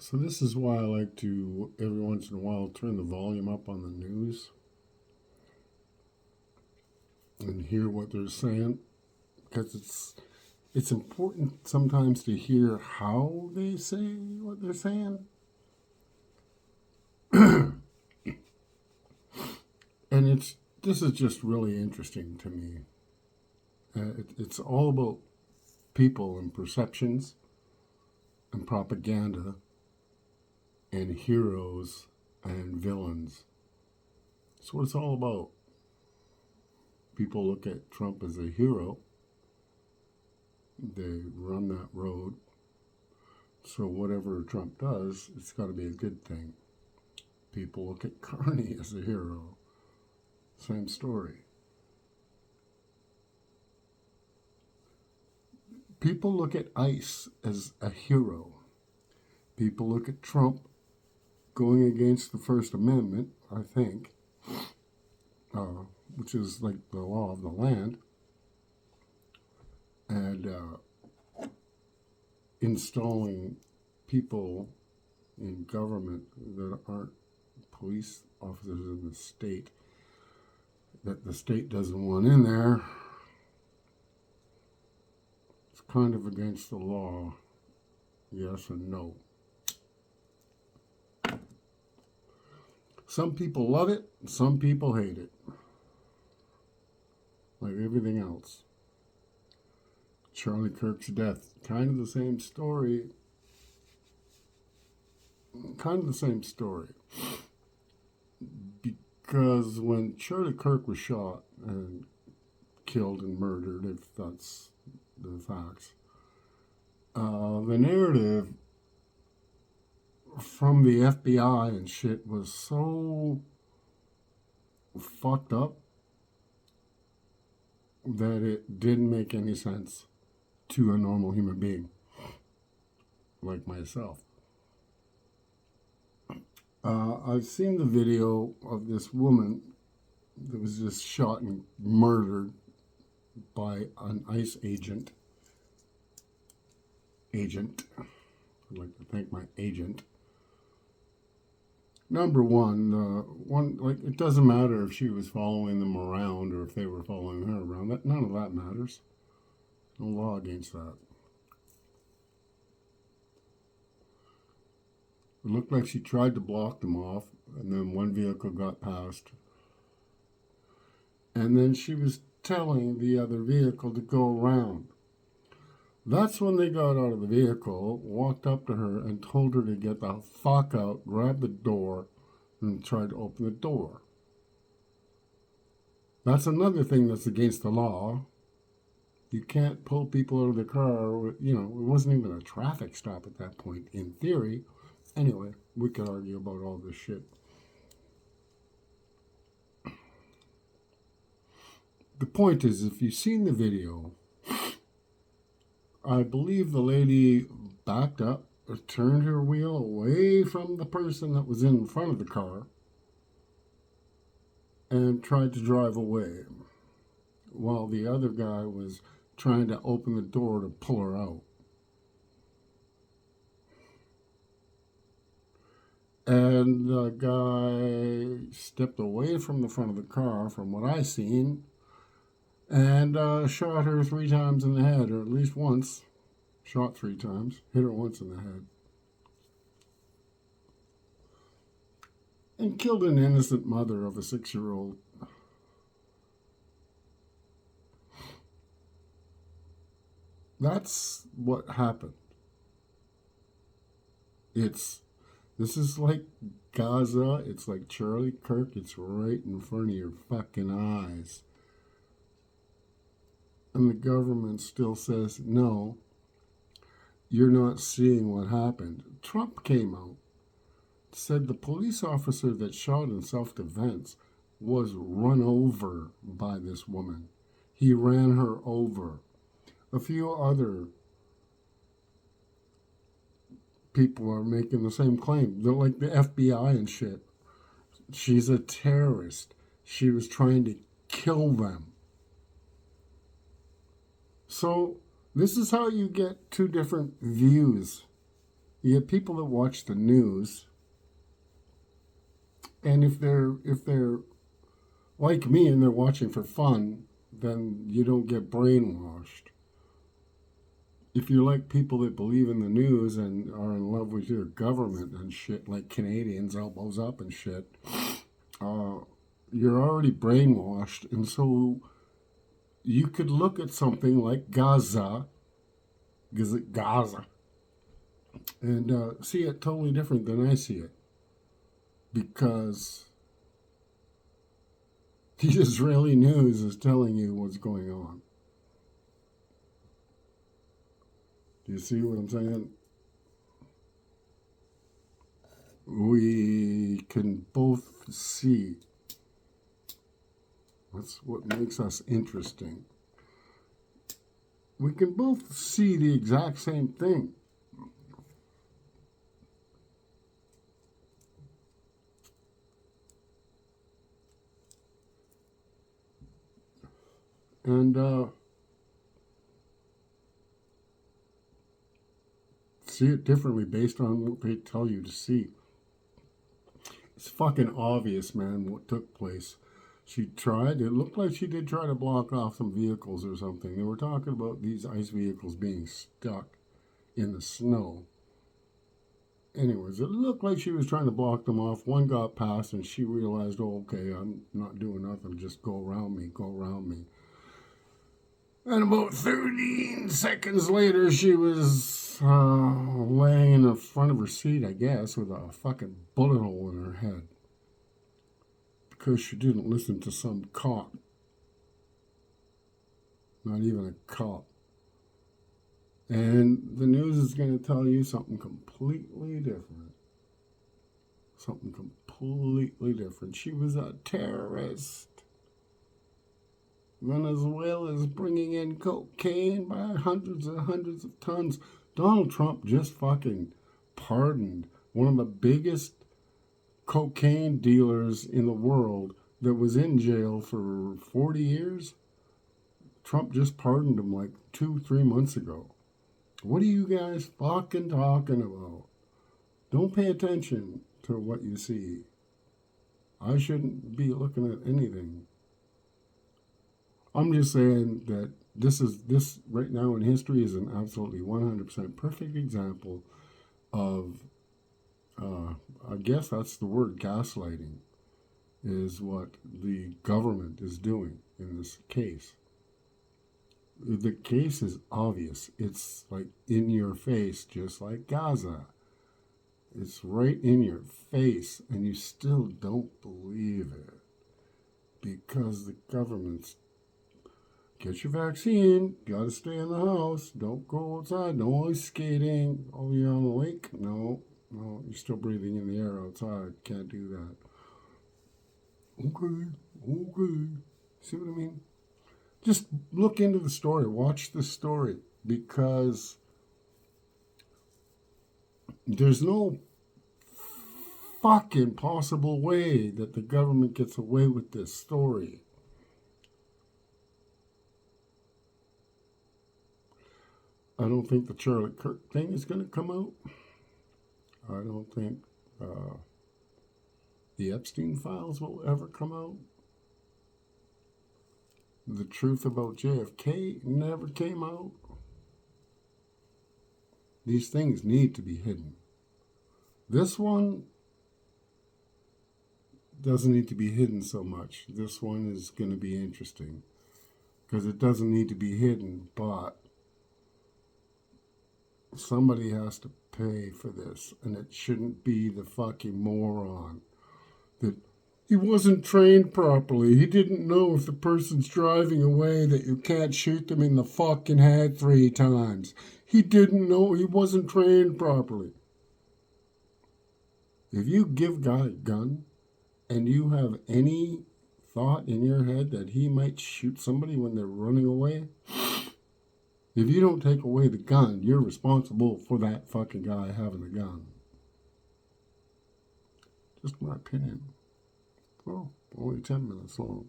So this is why I like to, every once in a while, turn the volume up on the news and hear what they're saying, because it's important sometimes to hear how they say what they're saying. And this is just really interesting to me. It's all about people and perceptions and propaganda and heroes and villains. That's what it's all about. People look at Trump as a hero. They run that road. So whatever Trump does, it's got to be a good thing. People look at Carney as a hero. Same story. People look at ICE as a hero. People look at Trump going against the First Amendment, I think, which is like the law of the land, and installing people in government that aren't police officers in the state, that the state doesn't want in there. It's kind of against the law, yes and no. Some people love it, some people hate it. Like everything else. Charlie Kirk's death, kind of the same story. Because when Charlie Kirk was shot and killed and murdered, if that's the facts, the narrative from the FBI and shit was so fucked up that it didn't make any sense to a normal human being like myself. I've seen the video of this woman that was just shot and murdered by an ICE agent. I'd like to thank my agent. Number one, it doesn't matter if she was following them around or if they were following her around. None of that matters. No law against that. It looked like she tried to block them off, and then one vehicle got past. And then she was telling the other vehicle to go around. That's when they got out of the vehicle, walked up to her, and told her to get the fuck out, grab the door, and tried to open the door. That's another thing that's against the law. You can't pull people out of the car. It wasn't even a traffic stop at that point, in theory. Anyway, we could argue about all this shit. The point is, if you've seen the video, I believe the lady backed up or turned her wheel away from the person that was in front of the car and tried to drive away while the other guy was trying to open the door to pull her out. And the guy stepped away from the front of the car, from what I seen, and shot her 3 times in the head, or at least once. Shot 3 times, hit her once in the head. And killed an innocent mother of a 6-year-old. That's what happened. This is like Gaza, it's like Charlie Kirk, it's right in front of your fucking eyes. And the government still says, no, you're not seeing what happened. Trump came out, said the police officer that shot in self-defense was run over by this woman. He ran her over. A few other people are making the same claim. They're like the FBI and shit. She's a terrorist. She was trying to kill them. So this is how you get 2 different views. You get people that watch the news, and if they're like me and they're watching for fun, then you don't get brainwashed. If you like people that believe in the news and are in love with your government and shit, like Canadians, elbows up and shit, uh, you're already brainwashed. And so you could look at something like Gaza, and see it totally different than I see it. Because the Israeli news is telling you what's going on. Do you see what I'm saying? We can both see. That's what makes us interesting. We can both see the exact same thing. And see it differently based on what they tell you to see. It's fucking obvious, man, what took place. She tried, it looked like she did try to block off some vehicles or something. They were talking about these ICE vehicles being stuck in the snow. Anyways, it looked like she was trying to block them off. One got past and she realized, oh, okay, I'm not doing nothing. Just go around me, go around me. And about 13 seconds later, she was laying in the front of her seat, I guess, with a fucking bullet hole in her head. Because she didn't listen to some cop. Not even a cop. And the news is going to tell you something completely different. Something completely different. She was a terrorist. Venezuela is bringing in cocaine by hundreds and hundreds of tons. Donald Trump just fucking pardoned one of the biggest cocaine dealers in the world that was in jail for 40 years. Trump just pardoned him like 2-3 months ago. What are you guys fucking talking about? Don't pay attention to what you see. I shouldn't be looking at anything. I'm just saying that this right now in history is an absolutely 100% perfect example of, I guess that's the word, gaslighting, is what the government is doing in this case. The case is obvious. It's like in your face, just like Gaza. It's right in your face, and you still don't believe it because the government's get your vaccine. Gotta stay in the house. Don't go outside. No ice skating. Oh, you're on the lake? No. You're still breathing in the air outside. Can't do that. Okay. See what I mean? Just look into the story. Watch the story. Because there's no fucking possible way that the government gets away with this story. I don't think the Charlie Kirk thing is going to come out. I don't think the Epstein files will ever come out. The truth about JFK never came out. These things need to be hidden. This one doesn't need to be hidden so much. This one is going to be interesting because it doesn't need to be hidden, but somebody has to pay for this, and it shouldn't be the fucking moron that he wasn't trained properly. He didn't know if the person's driving away that you can't shoot them in the fucking head 3 times. He didn't know. He wasn't trained properly. If you give God a gun and you have any thought in your head that he might shoot somebody when they're running away, if you don't take away the gun, you're responsible for that fucking guy having the gun. Just my opinion. Well, only 10 minutes long.